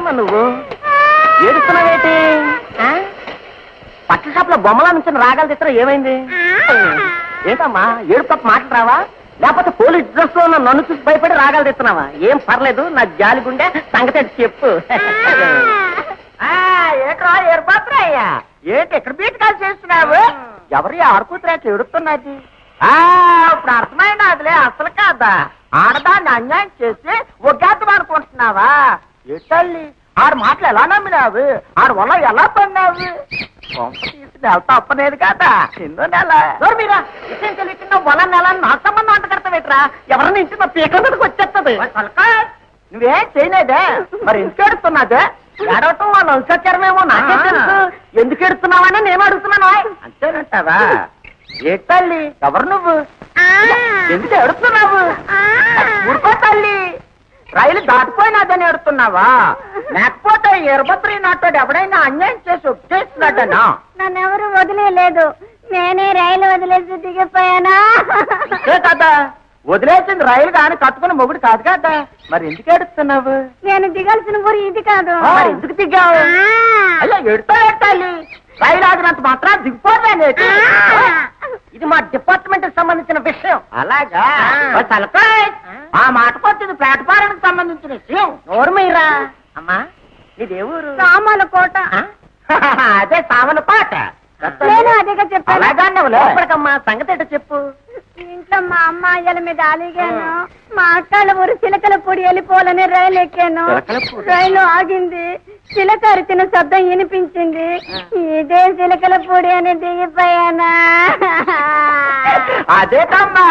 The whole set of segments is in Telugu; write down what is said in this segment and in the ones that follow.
ఏమిటమ్మా నువ్వు ఏడుస్తున్నావేటి? పక్క షాప్ లో బొమ్మలా నుంచి రాగాలు తెచ్చరా ఏమైంది? ఏంటమ్మా ఏడు తప్ప మాటలు రావా? లేకపోతే పోలీస్ డ్రెస్ లో నన్ను చూసి భయపడి రాగాలు తెస్తున్నావా? ఏం పర్లేదు, నా జాలిగుండే సంగతి చెప్పు. ఏట్రా ఏర్పాత్రా అయ్యా, ఏంటి ఇక్కడ బీటకాలు చేస్తున్నావు? ఎవరి ఆడుకూతురాక ఎడుతున్నది? ఇప్పుడు అర్థమైనా అదిలే, అసలు కాదా ఆడదాన్ని అన్యాయం చేసి ఒగ్గేద్దాం అనుకుంటున్నావా? ఎట్టల్లి ఆడు మాటలు ఎలా నమ్మినావు? ఆడు వల్ల ఎలా పడినావు? నెల తప్పనేది కదా, ఎన్నో నెల మీరా విషయం తెలియకుండా వల నెల నా సంబంధం అంట కడతావేట్రా? ఎవరి నుంచి నా పీక మీదకి వచ్చేస్తుంది. నువ్వేం చేయలేదే, మరి ఎందుకు ఎడుతున్నదే? ఏడవటం వాళ్ళు వంశోచ్చారమేమో నాకే తెలుసు. ఎందుకు ఎడుతున్నావని నేను అడుగుతున్నాను. అంతేనంటావా? ఏ తల్లి ఎవరు నువ్వు? ఎందుకు ఎడుతున్నావు? ఊరుకో తల్లి, రైలు దాటిపోయినాదని ఎడుతున్నావా? లేకపోతే ఎరబత్రి నాటోడు ఎవడైనా అన్యాయం చేసి ఒప్పేస్తున్నాడనా? నన్నెవరు వదిలేదు, నేనే రైలు వదిలేసి దిగిపోయానా? కదా వదిలేసింది రైలు కాని కట్టుకుని మొగుడు కాదు కదా, మరి ఎందుకు ఎడుతున్నావు? నేను దిగాల్సిన ఊరు ఇది కాదు. మరి ఎందుకు దిగావు? అయ్యో ఎడుతా ఎట్టాలి, రైలు ఆగినంత మాత్రం దిగిపోతానేటి? ఇది మా డిపార్ట్మెంట్ కి సంబంధించిన విషయం. అలాగా? ఆ మాటకొచ్చింది ప్లాట్ఫారానికి సంబంధించిన విషయం. నోరు మీరా అమ్మా, నీదే ఊరు? సామలకోట. అదే సామలకోట. నేను అదేగా చెప్పాను. అలాగమ్మా, సంగతి ఏంటో చెప్పు. ఇంట్లో మా అమ్మాయిల మీద అలిగాను. మా అక్కల ఊరు చిలకల పొడి వెళ్ళిపోవాలని రైలు ఎక్కాను. రైలు ఆగింది, చిలక అరిచిన శబ్దం వినిపించింది. ఇదే చిలకల పొడి అని దిగిపోయానా? అదేటమ్మా,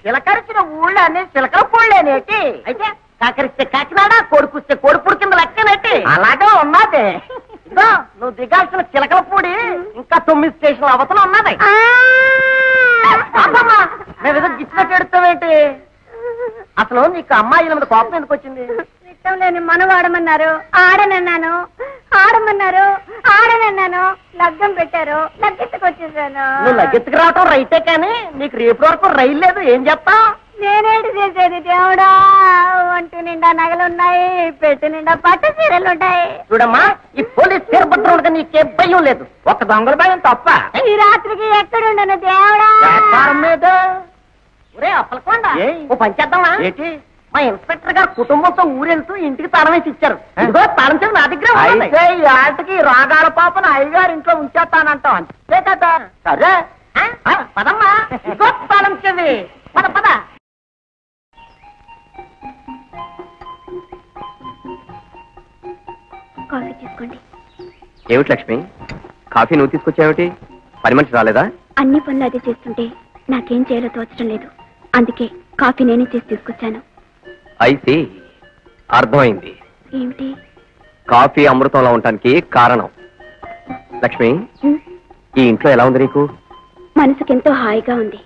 చిలకరిచిన ఊళ్ళో అన్ని చిలకల పొళ్ళేనేటి? అయితే కాకరిస్తే కాకినాడ, కొడుకుస్తే కొడుపుడు కింద లెక్కనేటి? అలాగే ఉన్నది. ఇదో నువ్వు దిగాల్సిన చిలకల పొడి ఇంకా 9 స్టేషన్ల అవతల ఉన్నది. మేమేదో గిచ్చినట్టు ఎడుతావేంటి? అసలు నీకు అమ్మాయిల మీద కోపం ఎందుకు వచ్చింది? ఇష్టం లేని మనవాడమన్నారు, ఆడనన్నాను. ఆడమన్నారు, ఆడనన్నాను. లగ్గం పెట్టారు, లగ్గెత్తుకొచ్చేసాను. నువ్వు లగ్గెత్తుకు రావటం రైతే కానీ నీకు రేపు వరకు రైలు లేదు. ఏం చెప్తావు? నేనేంటి చేసేది దేవుడా? ఒంటి నిండా నగలున్నాయి, పెట్టి నిండా పట్టు చీరలుంటాయి. చూడమ్మా, ఈ పోలీస్ తీరపత్రం నీకేం భయం లేదు, ఒక దొంగల భయం తప్ప. ఈ రాత్రికి ఎక్కడుండను దేవుడా? మీద ఒరే అప్పలకొండ, ఓ పని చేద్దామా? ఏంటి? మా ఇన్స్పెక్టర్ గారు కుటుంబంతో ఊరెళ్తూ ఇంటికి తాళం వేసి ఇచ్చారు. ఇదిగో తాళం చెవి నా దగ్గర. అయితే ఈ ఆటకి రాగాల పాపను అయ్యగారు ఇంట్లో ఉంచేస్తానంటాం, అంతే కదా? సరే పదమ్మా, ఇదిగో తాళం చెవి, పద పద. కాఫీ తీసుకోండి. ఏమిటి లక్ష్మి, కాఫీ నువ్వు తీసుకొచ్చావేమిటి? పని మనిషి రాలేదా? అన్ని పనులు అదే చేస్తుంటే నాకేం చేయాలో తోచడం లేదు, అందుకే కాఫీ నేనే చేసి తీసుకొచ్చాను. అయితే అర్థమైంది. ఏమిటి? కాఫీ అమృతంలో ఉండటానికి కారణం. లక్ష్మి, ఈ ఇంట్లో ఎలా ఉంది నీకు? మనసుకెంతో హాయిగా ఉంది.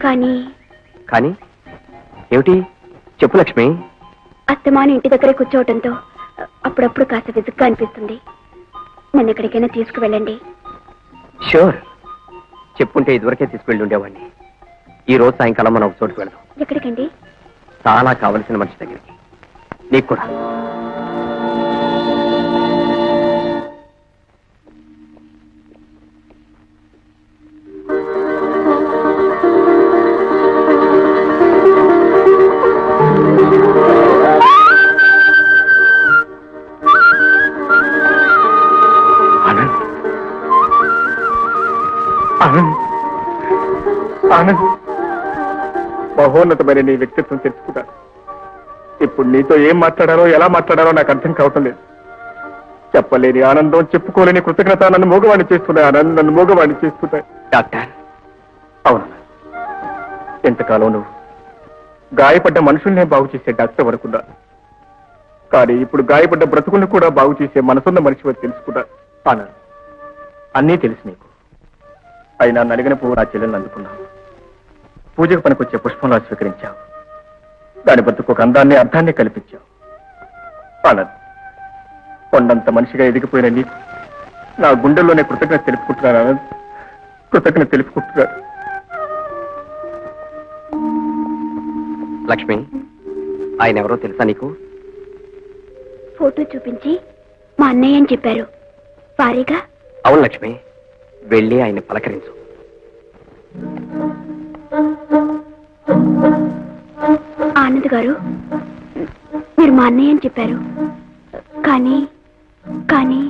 కానీ కానీ ఏమిటి చెప్పు లక్ష్మి. అస్తమానం ఇంటి దగ్గరే కూర్చోవటంతో అప్పుడప్పుడు కాస్త విసుగ్గా అనిపిస్తుంది. నన్ను ఎక్కడికైనా తీసుకువెళ్ళండి. షూర్, చెప్పుంటే ఇదివరకే తీసుకువెళ్ళి ఉండేవాడిని. ఈ రోజు సాయంకాలం మనం ఒక చోటుకు వెళ్దాం. ఎక్కడికండి? చాలా కావలసిన మనిషి దగ్గరికి. నీకు కూడా. ఆనంద్, మహోన్నతమైన నీ వ్యక్తిత్వం తెలుసుకున్నాను. ఇప్పుడు నీతో ఏం మాట్లాడారో ఎలా మాట్లాడారో నాకు అర్థం కావటం లేదు. చెప్పలేని ఆనందం, చెప్పుకోలేని కృతజ్ఞత నన్ను మూగవాణి చేస్తున్నాయి. ఆనంద్, నన్ను మూగవాణి చేస్తున్నాయి. డాక్టర్, అవును, ఎంతకాలం నువ్వు గాయపడ్డ మనుషుల్నే బాగు చేసే డాక్టర్ వరకున్నా, కానీ ఇప్పుడు గాయపడ్డ బ్రతుకుల్ని కూడా బాగు చేసే మనసున్న మనిషి వరకు తెలుసుకున్నా. ఆనంద్, అన్నీ తెలుసు నీకు. అయినా నలిగిన పువ్వు నా చెల్లెల్ని అందుకున్నావు. పూజకు పనికొచ్చే పుష్పంలా స్వీకరించావు. దాని బతుకు ఒక అందాన్ని, అర్థాన్ని కల్పించావు. ఆనంద్, కొండంత మనిషిగా ఎదిగిపోయిన నీకు నా గుండెల్లోనే కృతజ్ఞత తెలుపుకుంటున్నాను. ఆనంద్, కృతజ్ఞత తెలుపుకుంటున్నాను. లక్ష్మి, ఆయన ఎవరో తెలుసా నీకు? ఫోటో చూపించి మా అన్నయ్య అని చెప్పారు. వారిగా? అవును లక్ష్మి, వెళ్ళి ఆయన పలకరించు. ఆనంద్ గారు, మీరు మా అన్నయ్య అని చెప్పారు, కానీ కానీ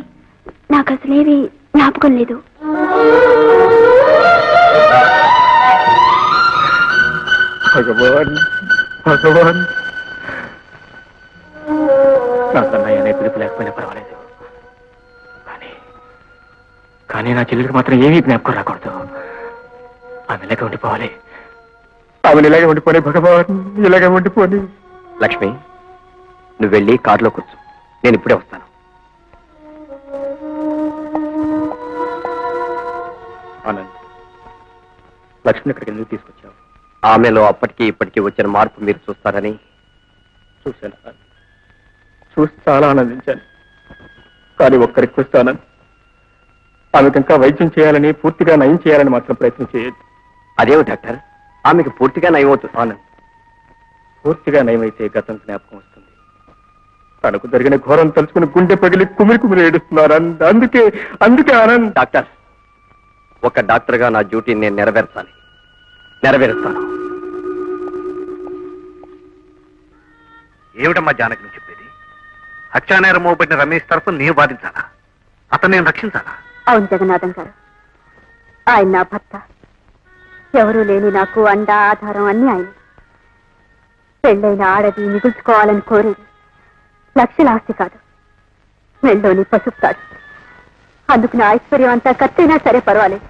నాకు అసలేవి జ్ఞాపకం లేదు. భగవాన్ భగవాన్, నాకు అన్నయ్య అనే పిలుపు లేకపోయినా పర్వాలేదు, కానీ నా చెల్లెలికి మాత్రం ఏమీ జ్ఞాపకం రాకూడదు. ఆమె ఇలాగే ఉండిపోవాలి, ఆమెను ఇలాగే ఉండిపోని భగవాన్, ఇలాగే ఉండిపోని. లక్ష్మి, నువ్వు వెళ్ళి కారులో కూర్చో, నేను ఇప్పుడే వస్తాను. ఆనంద్, లక్ష్మిని ఇక్కడికి ఎందుకు తీసుకొచ్చావు? ఆమెలో అప్పటికి ఇప్పటికీ వచ్చిన మార్పు మీరు చూస్తారని. చూశాను, చూసి చాలా ఆనందించాను. కానీ ఒక్క రిక్వెస్ట్ ఆనంద్, ఆమెకు ఇంకా వైద్యం చేయాలని, పూర్తిగా నయం చేయాలని మాత్రం ప్రయత్నం చేయొద్దు. అదేమి డాక్టర్, ఆమెకు పూర్తిగా నయమవుతుంది. ఆనంద్, పూర్తిగా నయమైతే గతం జ్ఞాపకం వస్తుంది. తనకు జరిగిన ఘోరం తలుచుకుని గుండె పగిలి కుమిరి కుమిరి ఏడుస్తున్నారు. అందుకే అందుకే ఆనంద్. డాక్టర్, ఒక డాక్టర్గా నా డ్యూటీని నేను నెరవేరుస్తాను. ఏమిటమ్మా జానకి నువ్వు చెప్పేది? హత్యానేరం మోపడిన రమేష్ తరఫు నీవు బాధించాలా? అతను నేను రక్షించాలా? అవును జగన్నాథం గారు, ఆయన నా భర్త. ఎవరూ లేని నాకు అండ ఆధారం అన్ని ఆయన. పెళ్ళైన ఆడది మిగుల్చుకోవాలని కోరేది లక్షల ఆస్తి కాదు, మెళ్ళోని పసుపు కాదు. అందుకు నా ఐశ్వర్యం అంతా ఖర్చైనా సరే పర్వాలేదు,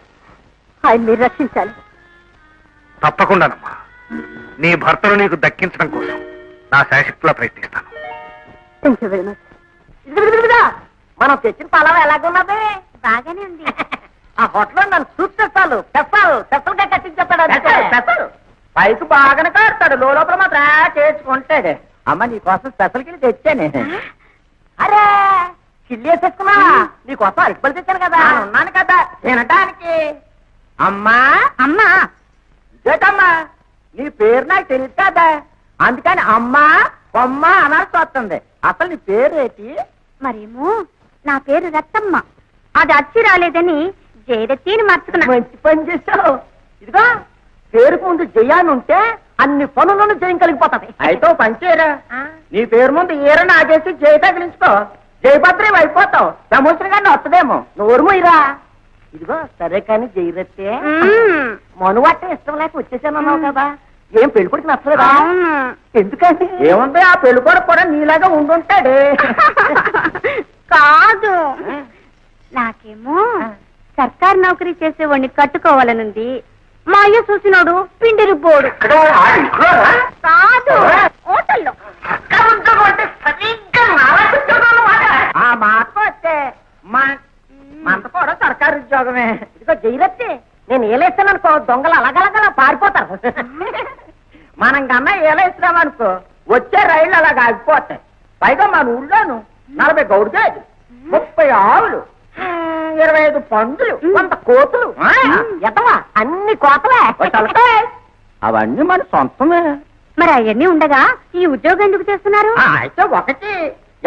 ఆయన మీరు రక్షించాలి. తప్పకుండానమ్మా, నీ భర్తను నీకు దక్కించడం కోసం నా శాశక్తిలా ప్రయత్నిస్తాను. Thank you very much. మనం తెచ్చిన పలావ్ ఎలాగున్నది? బాగానే ఉంది. ఆ హోటల్లో నన్ను చూస్తే చాలు పెసలుగా కట్టించేస్తాడు. పైకి బాగానే కాడతాడు, లోపల మాత్రం చేసుకుంటాడు. అమ్మ నీకోసం స్పెషల్ కింద తెచ్చాను. అరే చిల్లి వేసేసుకున్నా, నీకోసం అరటిపళ్ళు తెచ్చాను కదా, ఉన్నాను కదా తినటానికి. అమ్మా అమ్మా, ఇదేటమ్మా నీ పేరు నాకు తెలియదు కదా, అందుకని అమ్మా బొమ్మ అనాల్సి వస్తుంది. అసలు నీ పేరు ఏంటి? మరేమో నా పేరు రత్తమ్మ, అది అచ్చి రాలేదని జయరత్తిని మార్చుకున్నా. మంచి పని చేశావు. ఇదిగో పేరుకు ముందు జయాన్ని ఉంటే అన్ని పనులను జయం కలిగిపోతాయి. అయితే పని చేయరా, నీ పేరు ముందు ఈరని ఆగేసి జయ తగిలించుకో, జయభద్రం అయిపోతావు. ప్రమోషన్ గారిని వస్తుందేమో, నోరు మొయ్యరా. ఇదిగో సరే కానీ జయరత్తే, మనువట్ట ఇష్టం లేక వచ్చేసానన్నావు కదా, ఏం పెళ్ళికొడికి నచ్చలేదా? ఎందుకని? ఏముంది, ఆ పెళ్ళికొడుకు కూడా నీలాగా ఉండుంటాడే. కాదు, నాకేమో సర్కారు నౌకరీ చేసేవాడిని కట్టుకోవాలనుంది. మా అయ్య చూసినాడు పిండిరి బోడు. కాదు, హోటల్లో. ఆ మాట వస్తే మంత కూడా సర్కారు ఉద్యోగమే. ఇదిగో జైరత్తి, నేను ఏలేస్తాననుకో దొంగలు అలాగలగలా పారిపోతారు. మనం కన్నా ఏలేస్తున్నామనుకో వచ్చే రైళ్లు అలాగా ఆగిపోతాయి. పైగా మన ఊళ్ళోను 40 గౌడిగేది, 30 ఆవులు, 25 పందులు, 100 కోతులు. ఎదవా అన్ని కోతలే. అవన్నీ మన సొంతమే. మరి అవన్నీ ఉండగా ఈ ఉద్యోగం ఎందుకు చేస్తున్నారు? అయితే ఒకటి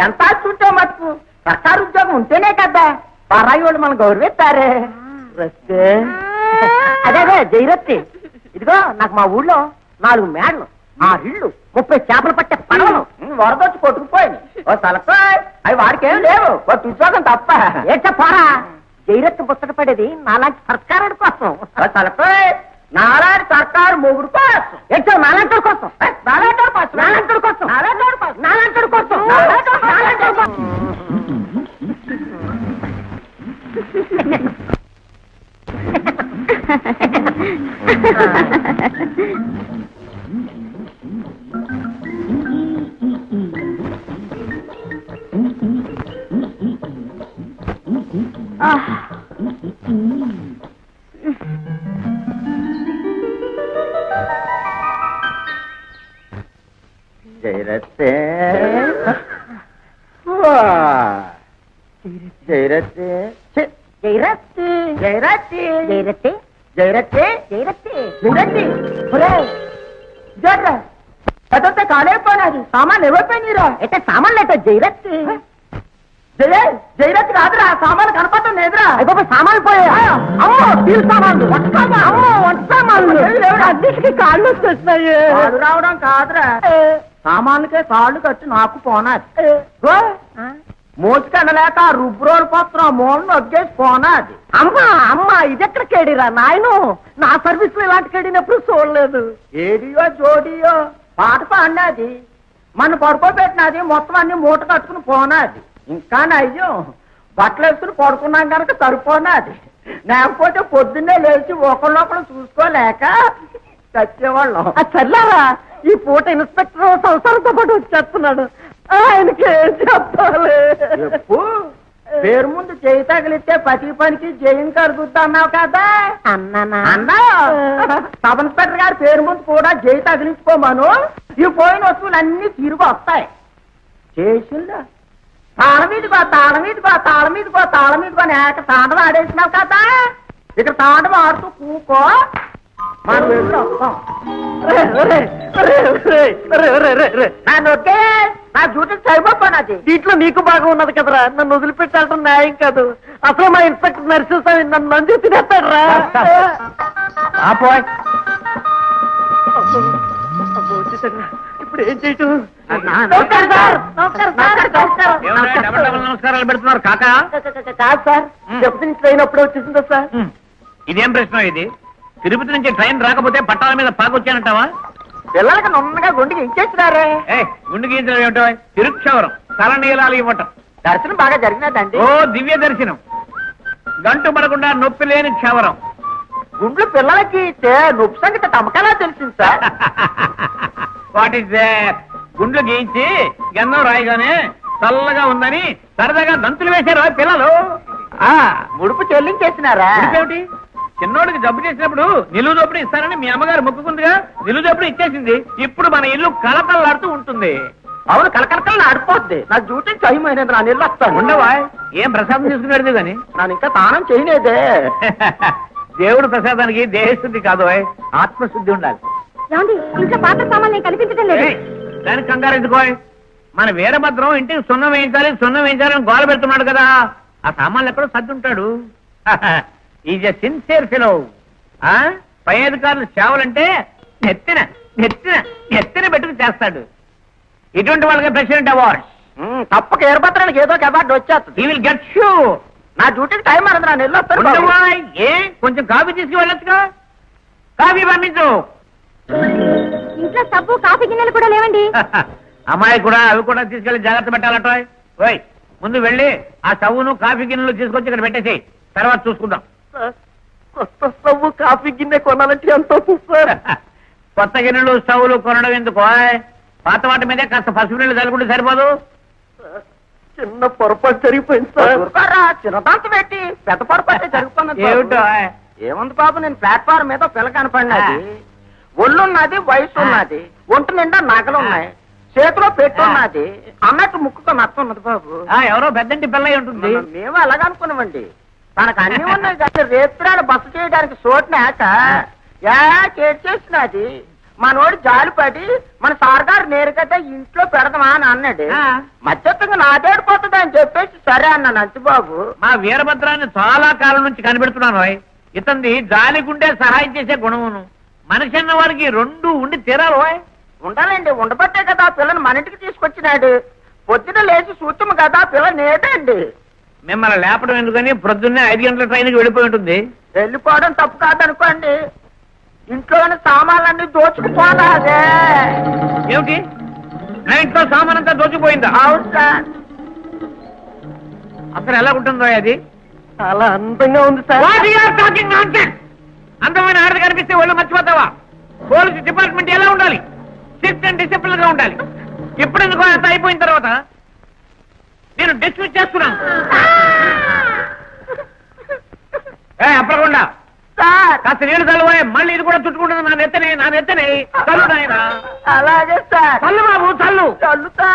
ఎంత చూస్తే మటుకు సర్కారు ఉద్యోగం ఉంటేనే కదా పరాయి వాళ్ళు మనం గౌరవిస్తారే. అదే జైరత్తి, ఇదిగో నాకు మా ఊళ్ళో 4 మేడలు, 6 ఇళ్ళు, 30 చేపలు పట్టే పడవలు వరదొచ్చి కొట్టుకుపోయింది. ఓ తలపై అవి వాడికి ఏం లేవు, ఒక ఉద్యోగం తప్ప. ఏడ్చా పోరా, జైరత్తి ముచ్చట పడేది నాలాంటి సర్కారుడి కోసం. తలపై నాలాంటి సర్కారు మొగుడు కోసం. ఏడ్చా నాలాంటి కోసం, నాలాంటి కోసం, నాలాంటి కోసం, నాలాంటి కోసం, నాలాంటి కోసం, నాలాంటి కోసం. జైరత్తే, జైరత్తే, జైరత్తి, జైరత్తి, జైరత్తి, జైరత్తి, జైరత్తి, జైరత్తి. అదంతా కాలేకపోయినది, సామాన్లు ఎవరిపోయినారు? అయితే సామాన్లు అయితే జైరత్తి. జయరాజ్ కాదురా, సామాన్లు కనపడటం లేదురా. అయిపోయి సామాన్లు పోయా. అమ్మో స్టీల్ సామాన్లు, వంట సామాన్లు అన్నిటికీ కాళ్ళు వచ్చేస్తున్నాయి. కాళ్ళు రావడం కాదురా, సామాన్లకే కాళ్ళు కట్టి నాకు పోనాది. మోసుకెళ్ళలేక రుబ్బురోలు పత్రం మూలను వగ్గేసి పోనాది. అమ్మా ఇదెక్కడ కేడిరా నాయను, నా సర్వీస్ లో ఇలాంటి కేడినప్పుడు చూడలేదు. ఏడియో జోడియో పాట పాడినది, మన పడుకోబెట్టినది మొత్తం అన్ని మూట కట్టుకుని పోనాది. ఇంకా నయ్యం బట్టలు వేసుకుని పడుకున్నాం కనుక సరిపోనాది. లేకపోతే పొద్దున్నే లేచి ఒకళ్ళొకళ్ళు చూసుకోలేక చచ్చేవాళ్ళం. చల్లారా ఈ పూట ఇన్స్పెక్టర్ సంవత్సరంతో పాటు వచ్చేస్తున్నాడు. ఆయనకి ఏం చెప్పాలి? పేరు ముందు చేయి తగిలిస్తే ప్రతి పనికి జయం కలుగుద్దా అన్నావు కదా. అన్నా సబ్ ఇన్స్పెక్టర్ గారి పేరు ముందు కూడా జై తగిలించుకోమను. ఈ పోయిన వస్తువులన్నీ తిరిగి వస్తాయి. చేసిందా తాళం మీదకో తాళం మీదకో తాళం మీదకో తాళం మీదకో నేక తాండవం ఆడేసినావు కదా. ఇక్కడ తాండవం ఆడుతూ కూకో, మనం వెళ్ళి వస్తాం. నా డ్యూటీకి సరిపోనాది. దీంట్లో నీకు బాగా ఉన్నది కదరా, నన్ను వదిలిపెట్టాలటం న్యాయం కాదు. అసలు మా ఇన్స్పెక్టర్ నరసింహస్వామి నన్ను నంజు తినేస్తాడు రా. ఇప్పుడు ఏం చేయటం? నమస్కారాలు పెడుతున్నారు కాకా? కాదు సార్, తిరుపతి నుంచి ట్రైన్ అప్పుడే వచ్చేసిందా సార్? ఇదేం ప్రశ్న ఇది? తిరుపతి నుంచి ట్రైన్ రాకపోతే పట్టాల మీద పాకొచ్చానంటావా? పిల్లలకి నొన్నగా గుండెకి ఇచ్చేసినారే. గుండెకి ఇచ్చిన ఏమిటో తిరుక్షవరం తలనీలాలు ఇవ్వటం. దర్శనం బాగా జరిగినదండి. ఓ దివ్య దర్శనం, గంటు పడకుండా నొప్పి లేని క్షవరం. గుండ్లు పిల్లలకి ఇస్తే నొప్పి సంగతి తమకలా తెలిసింది సార్. వాట్ ఈస్ గుండ్లు గీయించి గన్నం రాయిగానే చల్లగా ఉందని సరదాగా దంతులు వేశారు పిల్లలు. ముడుపు చెల్లించేసినారా? ఏమిటి? చిన్నోడికి జబ్బు చేసినప్పుడు నిలువు జబ్బుడు ఇస్తానని మీ అమ్మగారు మొక్కుకుందిగా, నిలువు జబ్బుడు ఇచ్చేసింది. ఇప్పుడు మన ఇల్లు కలకలాడుతూ ఉంటుంది. అవును, కలకలకల్ని ఆడిపోద్ది. నా డ్యూటీ టైం అయినది, నా నీళ్ళు వస్తాను. ఉండవా? ఏం ప్రసాదం తీసుకున్నాడు గాని నేను ఇంకా తానం చేయలేదే. దేవుడు ప్రసాదానికి దేహశుద్ధి కాదు, ఆత్మశుద్ధి ఉండాలి. ఇంట్లో పాత్ర సామాన్లు కనిపించడం లేదు. దానికి కంగారు ఎందుకో? మన వీరభద్రం ఇంటికి సున్నం వేయించాలని గోల పెడుతున్నాడు కదా, ఆ సామాన్లు ఎక్కడో సర్ది ఉంటాడు. Is a sincere fellow. పై అధికారులు సేవలంటే నెత్తిన నెత్తిన నెత్తిన పెట్టుకు చేస్తాడు. ఇటువంటి వాళ్ళకి ప్రెసిడెంట్ అవార్డ్. తప్పక వీరభద్రానికి ఏదో ఒక అవార్డు వచ్చేస్తుంది. He will get shoe. నా డ్యూటీకి టైం అన్నది, నా నెల్లు వస్తాను. ఏ కొంచెం కాఫీ తీసుకువెళ్ళొచ్చుగా? కాఫీ పంపించు. ఇంట్లో సబ్బు కాఫీ గిన్నెలు కూడా లేవండి. అమ్మాయి కూడా అవి కూడా తీసుకెళ్లి జాగ్రత్త పెట్టాలట. ఓయ్ ముందు వెళ్ళి ఆ సవ్వును కాఫీ గిన్నెలు తీసుకొచ్చి ఇక్కడ పెట్టేసి తర్వాత చూసుకుందాం. కొత్త సవ్వు కాఫీ గిన్నె కొనాలంటే ఎంతో సార్. కొత్త గిన్నెలు స్టవ్లు కొనడం ఎందుకు? పాత వాటి మీదే కాస్త పసుపు నీళ్ళు చల్లుకుంటే సరిపోదు. చిన్న పొరపాటు జరిగిపోయింది సార్. చిన్నదాంత పెట్టి పెద్ద పొరపాటు జరుగుతున్నది. ఏమిటో? ఏముంది బాబు, నేను ప్లాట్ఫామ్ మీద పిల్ల కనపడినది. ఒళ్ళున్నది, వయసు ఉన్నది, ఒంటి నిండా నగలున్నాయి, చేతిలో పెట్టున్నది అన్నట్టు ముక్కుతో నచ్చున్నది బాబు. ఎవరో పెద్దంటి పిల్ల ఉంటుంది. మేము అలాగనుకున్నామండి. తనకు అన్ని ఉన్నాయి కానీ రేత్రాలు బస చేయడానికి చోటునాక చేసినది. మనోడు జాలిపడి మన సార్ గారు నేరుగా ఇంట్లో పెడదామా అని అన్నాడు. మధ్యత్తంగా నాదేడిపోతుంది అని చెప్పేసి సరే అన్నాను. అంతిబాబు, మా వీరభద్రాన్ని చాలా కాలం నుంచి కనిపెడుతున్నాను. ఇతంది జాలిగుండే సహాయం చేసే గుణమును. మనిషి అన్న వారికి రెండు ఉండి తీరాలి. ఉండాలండి, ఉండబట్టే కదా పిల్లని మన ఇంటికి తీసుకొచ్చినాడు. పొద్దున లేచి సూత్రము కదా పిల్ల నేటండి. మిమ్మల్ని లేపడం ఎందుకని ప్రొద్దున్నే 5 గంటల ట్రైన్కి వెళ్ళిపోయి ఉంటుంది. వెళ్ళిపోవడం తప్పు కాదనుకోండి, ఇంట్లోని సామాన్లన్నీ దోచుకుపోనాదే. ఏమిటి? నా ఇంట్లో సామాన్ అంతా దోచుకుపోయిందా? అవును సార్. అసలు ఎలా ఉంటుందో అది? చాలా అందంగా ఉంది సార్. అందమైన ఆడది కనిపిస్తే వాళ్ళు మర్చిపోతావా? పోలీసు డిపార్ట్మెంట్ ఎలా ఉండాలి? స్ట్రిక్ట్ అండ్ డిసిప్లిన్ గా ఉండాలి. ఎప్పుడెందుకో అంత అయిపోయిన తర్వాత నేను డిస్మిస్ చేస్తున్నాను. అప్పకుండా సార్ కాస్త నీళ్ళు చల్లువే. మళ్ళీ ఇది కూడా చుట్టుకుంటుంది. నా నెత్తనే చల్లు నాయన. అలాగే సార్. చల్లు బాబు, చల్లు. చల్లుతా.